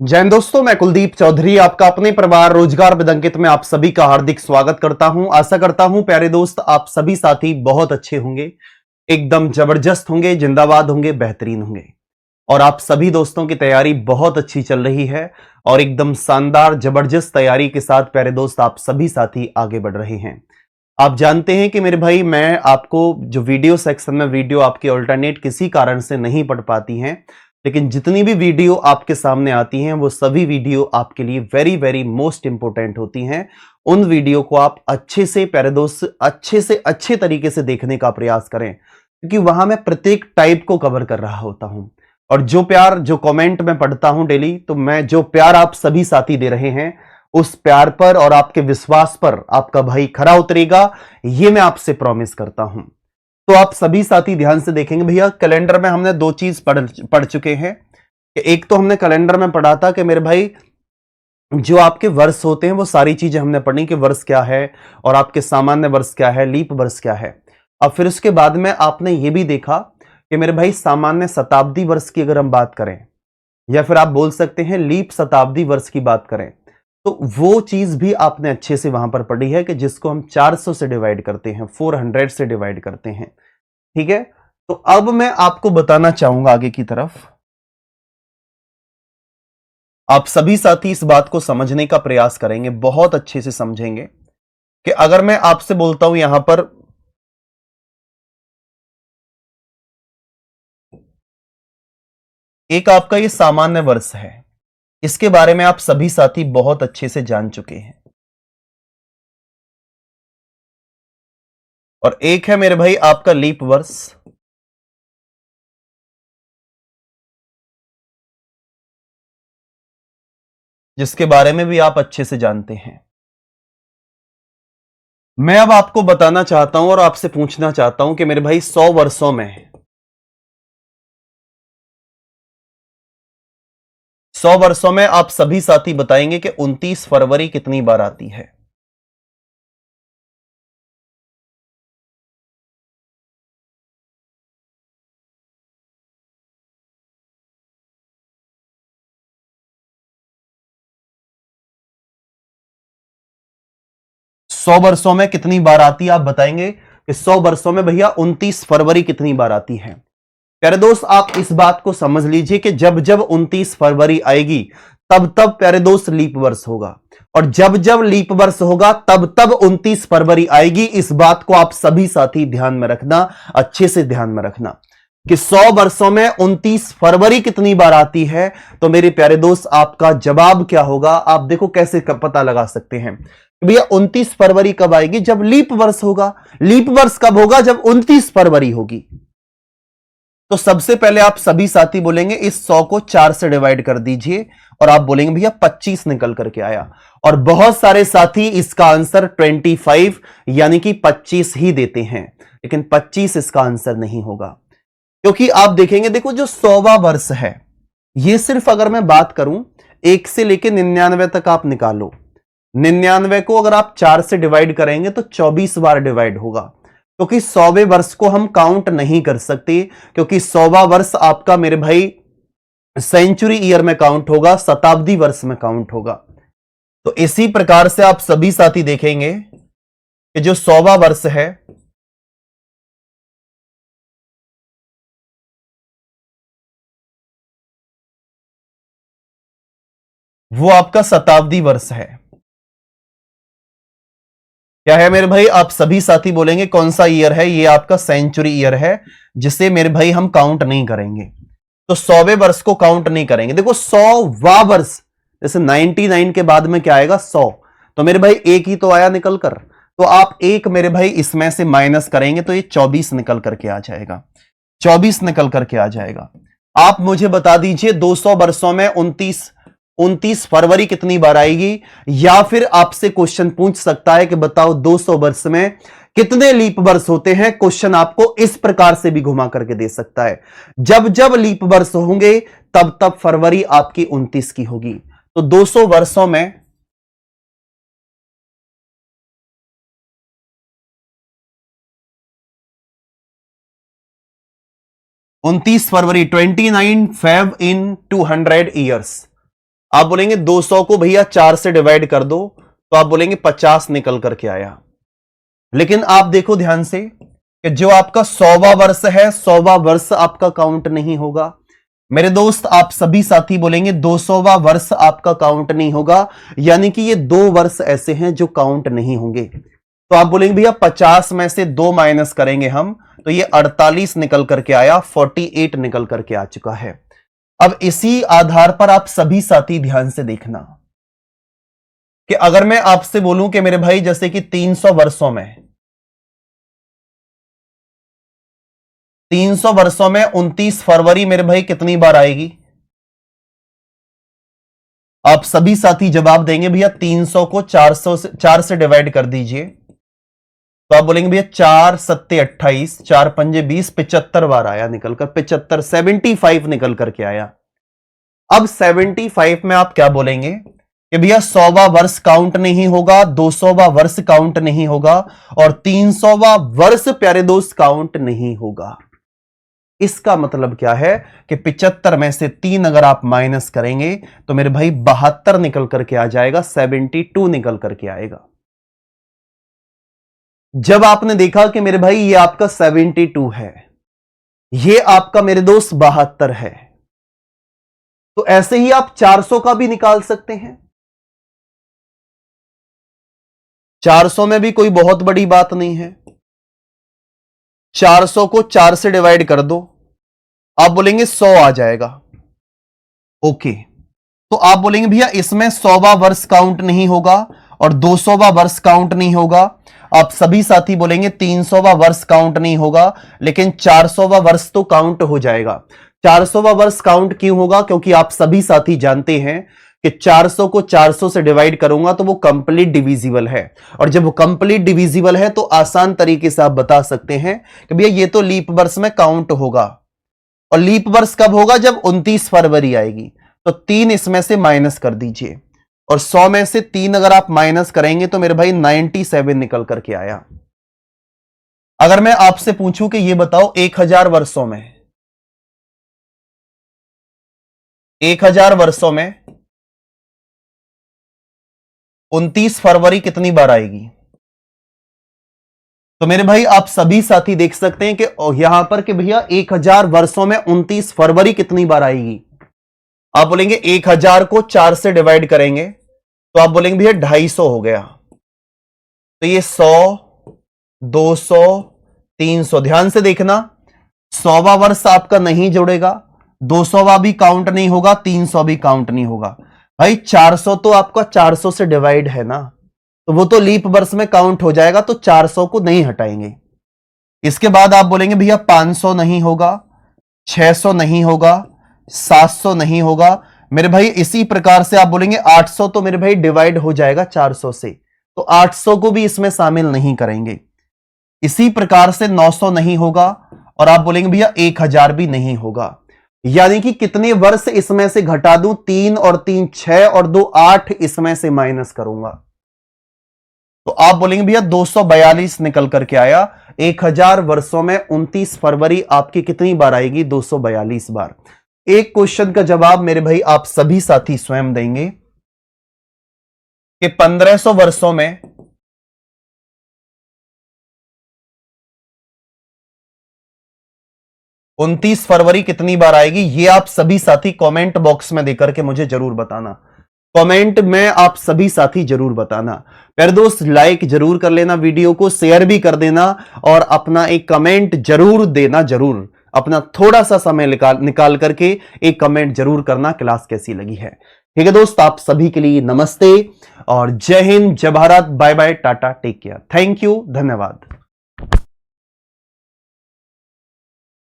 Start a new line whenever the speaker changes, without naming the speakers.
जैन दोस्तों, मैं कुलदीप चौधरी आपका अपने परिवार रोजगार विदंकित में आप सभी का हार्दिक स्वागत करता हूं। आशा करता हूं प्यारे दोस्त आप सभी साथी बहुत अच्छे होंगे, एकदम जबरदस्त होंगे, जिंदाबाद होंगे, बेहतरीन होंगे। और आप सभी दोस्तों की तैयारी बहुत अच्छी चल रही है और एकदम शानदार जबरदस्त तैयारी के साथ प्यारे दोस्त आप सभी साथी आगे बढ़ रहे हैं। आप जानते हैं कि मेरे भाई, मैं आपको जो वीडियो सेक्शन में वीडियो आपकी अल्टरनेट किसी कारण से नहीं पढ़ पाती हैं, लेकिन जितनी भी वीडियो आपके सामने आती हैं वो सभी वीडियो आपके लिए वेरी वेरी मोस्ट इंपोर्टेंट होती हैं। उन वीडियो को आप अच्छे से प्यारे दोस्त अच्छे से अच्छे तरीके से देखने का प्रयास करें, क्योंकि वहां मैं प्रत्येक टाइप को कवर कर रहा होता हूं। और जो प्यार, जो कमेंट मैं पढ़ता हूं डेली, तो मैं जो प्यार आप सभी साथी दे रहे हैं उस प्यार पर और आपके विश्वास पर आपका भाई खरा उतरेगा, ये मैं आपसे प्रॉमिस करता हूं। तो आप सभी साथी ध्यान से देखेंगे भैया, कैलेंडर में हमने दो चीज पढ़ चुके हैं। एक तो हमने कैलेंडर में पढ़ा था कि मेरे भाई जो आपके वर्ष होते हैं वो सारी चीजें हमने पढ़ी कि वर्ष क्या है और आपके सामान्य वर्ष क्या है, लीप वर्ष क्या है। अब फिर उसके बाद में आपने ये भी देखा कि मेरे भाई सामान्य शताब्दी वर्ष की अगर हम बात करें, या फिर आप बोल सकते हैं लीप शताब्दी वर्ष की बात करें, तो वो चीज भी आपने अच्छे से वहां पर पढ़ी है कि जिसको हम 400 से डिवाइड करते हैं, 400 से डिवाइड करते हैं। ठीक है, तो अब मैं आपको बताना चाहूंगा आगे की तरफ। आप सभी साथी इस बात को समझने का प्रयास करेंगे, बहुत अच्छे से समझेंगे कि अगर मैं आपसे बोलता हूं यहां पर एक आपका ये सामान्य वर्ष है, इसके बारे में आप सभी साथी बहुत अच्छे से जान चुके हैं। और एक है मेरे भाई आपका लीप वर्ष, जिसके बारे में भी आप अच्छे से जानते हैं। मैं अब आपको बताना चाहता हूं और आपसे पूछना चाहता हूं कि मेरे भाई 100 वर्षों में 100 वर्षों में आप सभी साथी बताएंगे कि 29 फरवरी कितनी बार आती है। सौ वर्षों में कितनी बार आती है, आप बताएंगे कि 100 वर्षों में भैया 29 फरवरी कितनी बार आती है। प्यारे दोस्त, आप इस बात को समझ लीजिए कि जब जब 29 फरवरी आएगी तब तब प्यारे दोस्त लीप वर्ष होगा, और जब जब लीप वर्ष होगा तब तब 29 फरवरी आएगी। इस बात को आप सभी साथी ध्यान में रखना, अच्छे से ध्यान में रखना कि 100 वर्षों में 29 फरवरी कितनी बार आती है। तो मेरे प्यारे दोस्त, आपका जवाब क्या होगा, आप देखो कैसे पता लगा सकते हैं। भैया 29 फरवरी कब आएगी? जब लीप वर्ष होगा। लीप वर्ष कब होगा? जब 29 फरवरी होगी। तो सबसे पहले आप सभी साथी बोलेंगे इस 100 को 4 से डिवाइड कर दीजिए, और आप बोलेंगे भैया 25 निकल करके आया। और बहुत सारे साथी इसका आंसर 25 यानी कि 25 ही देते हैं, लेकिन 25 इसका आंसर नहीं होगा। क्योंकि आप देखेंगे, देखो जो 100वां वर्ष है, ये सिर्फ अगर मैं बात करूं 1 से लेकर 99 तक आप निकालो। 99 को अगर आप 4 से डिवाइड करेंगे तो 24 बार डिवाइड होगा, क्योंकि 100वें वर्ष को हम काउंट नहीं कर सकते, क्योंकि 100वां वर्ष आपका मेरे भाई सेंचुरी ईयर में काउंट होगा, शताब्दी वर्ष में काउंट होगा। तो इसी प्रकार से आप सभी साथी देखेंगे कि जो 100वां वर्ष है वो आपका शताब्दी वर्ष है। क्या है मेरे भाई? आप सभी साथी बोलेंगे कौन सा ईयर है? ये आपका सेंचुरी ईयर है, जिसे मेरे भाई हम काउंट नहीं करेंगे। तो 100वें वर्ष को काउंट नहीं करेंगे। देखो 100वां वर्ष, जैसे 99 के बाद में क्या आएगा? 100। तो मेरे भाई एक ही तो आया निकल कर, तो आप एक मेरे भाई इसमें से माइनस करेंगे तो ये 24 निकल करके आ जाएगा। 24 निकल करके आ जाएगा। आप मुझे बता दीजिए 200 वर्षों में 29 फरवरी कितनी बार आएगी? या फिर आपसे क्वेश्चन पूछ सकता है कि बताओ 200 वर्ष में कितने लीप वर्ष होते हैं। क्वेश्चन आपको इस प्रकार से भी घुमा करके दे सकता है। जब जब लीप वर्ष होंगे तब तब फरवरी आपकी 29 की होगी। तो 200 वर्षों में 29 फरवरी, 29 फेब इन 200 ईयर्स। आप बोलेंगे 200 को भैया 4 से डिवाइड कर दो, तो आप बोलेंगे 50 निकल करके आया। लेकिन आप देखो ध्यान से कि जो आपका 100वां वर्ष है, 100वां वर्ष आपका काउंट नहीं होगा। मेरे दोस्त आप सभी साथी बोलेंगे 200वां वर्ष आपका काउंट नहीं होगा, यानी कि ये 2 वर्ष ऐसे हैं जो काउंट नहीं होंगे। तो आप बोलेंगे भैया 50 में से 2 माइनस करेंगे हम, तो ये 48 निकल करके आया, 48 निकल करके आ चुका है। अब इसी आधार पर आप सभी साथी ध्यान से देखना कि अगर मैं आपसे बोलूं कि मेरे भाई जैसे कि 300 वर्षों में 29 फरवरी मेरे भाई कितनी बार आएगी? आप सभी साथी जवाब देंगे भैया 300 को 4 से डिवाइड कर दीजिए, तो आप बोलेंगे भैया 4 सत्ते 28, 4 पंजे 20, 75 बार आया निकलकर, 75 75 निकल करके आया। अब 75 में आप क्या बोलेंगे कि भैया 100वां वर्ष काउंट नहीं होगा, 200वां वर्ष काउंट नहीं होगा और 300वां वर्ष प्यारे दोस्त काउंट नहीं होगा। इसका मतलब क्या है कि 75 में से 3 अगर आप माइनस करेंगे तो मेरे भाई 72 निकल करके आ जाएगा, 72 निकल करके आएगा। जब आपने देखा कि मेरे भाई ये आपका 72 है, ये आपका मेरे दोस्त 72 है, तो ऐसे ही आप 400 का भी निकाल सकते हैं। 400 में भी कोई बहुत बड़ी बात नहीं है। 400 को 4 से डिवाइड कर दो, आप बोलेंगे 100 आ जाएगा। ओके, तो आप बोलेंगे भैया इसमें 100वां वर्ष काउंट नहीं होगा और 200वां वर्ष काउंट नहीं होगा। आप सभी साथी बोलेंगे 300वां वर्ष काउंट नहीं होगा, लेकिन 400वां वर्ष तो काउंट हो जाएगा। 400वां वर्ष काउंट क्यों होगा? क्योंकि आप सभी साथी जानते हैं कि 400 को 400 से डिवाइड करूंगा तो वो कंप्लीट डिविजिबल है, और जब वो कंप्लीट डिविजिबल है तो आसान तरीके से आप बता सकते हैं कि भैया ये तो लीप वर्ष में काउंट होगा। और लीप वर्ष कब होगा? जब 29 फरवरी आएगी। तो 3 इसमें से माइनस कर दीजिए, और 100 में से 3 अगर आप माइनस करेंगे तो मेरे भाई 97 निकल करके आया। अगर मैं आपसे पूछूं कि ये बताओ 1000 वर्षों में 29 फरवरी कितनी बार आएगी? तो मेरे भाई आप सभी साथी देख सकते हैं कि यहां पर कि भैया 1000 वर्षों में 29 फरवरी कितनी बार आएगी? आप बोलेंगे 1000 को 4 से डिवाइड करेंगे तो आप बोलेंगे भैया 250 हो गया। तो ये 100, 200, 300, ध्यान से देखना, 100वां वर्ष आपका नहीं जुड़ेगा, 200वां भी काउंट नहीं होगा, 300 भी काउंट नहीं होगा। भाई 400 तो आपका 400 से डिवाइड है ना, तो वो तो लीप वर्ष में काउंट हो जाएगा, तो 400 को नहीं हटाएंगे। इसके बाद आप बोलेंगे भैया 500 नहीं होगा, 600 नहीं होगा, 700 नहीं होगा। मेरे भाई इसी प्रकार से आप बोलेंगे 800 तो मेरे भाई डिवाइड हो जाएगा 400 से, तो 800 को भी इसमें शामिल नहीं करेंगे। इसी प्रकार से 900 नहीं होगा, और आप बोलेंगे भैया 1000 भी नहीं होगा। यानी कि कितने वर्ष इसमें से घटा दूं? 3 और 3 6 और 2 8 इसमें से माइनस करूंगा, तो आप बोलेंगे भैया 242 निकल करके आया। 1000 वर्षों में 29 फरवरी आपकी कितनी बार आएगी? 242 बार। एक क्वेश्चन का जवाब मेरे भाई आप सभी साथी स्वयं देंगे कि 1500 वर्षों में 29 फरवरी कितनी बार आएगी? ये आप सभी साथी कमेंट बॉक्स में देकर के मुझे जरूर बताना। कमेंट में आप सभी साथी जरूर बताना। प्यारे दोस्त लाइक जरूर कर लेना, वीडियो को शेयर भी कर देना, और अपना एक कमेंट जरूर देना। जरूर अपना थोड़ा सा समय निकाल करके एक कमेंट जरूर करना, क्लास कैसी लगी है। ठीक है दोस्त, आप सभी के लिए नमस्ते और जय हिंद, जय Bharat, bye bye, tata, take care, thank you, धन्यवाद।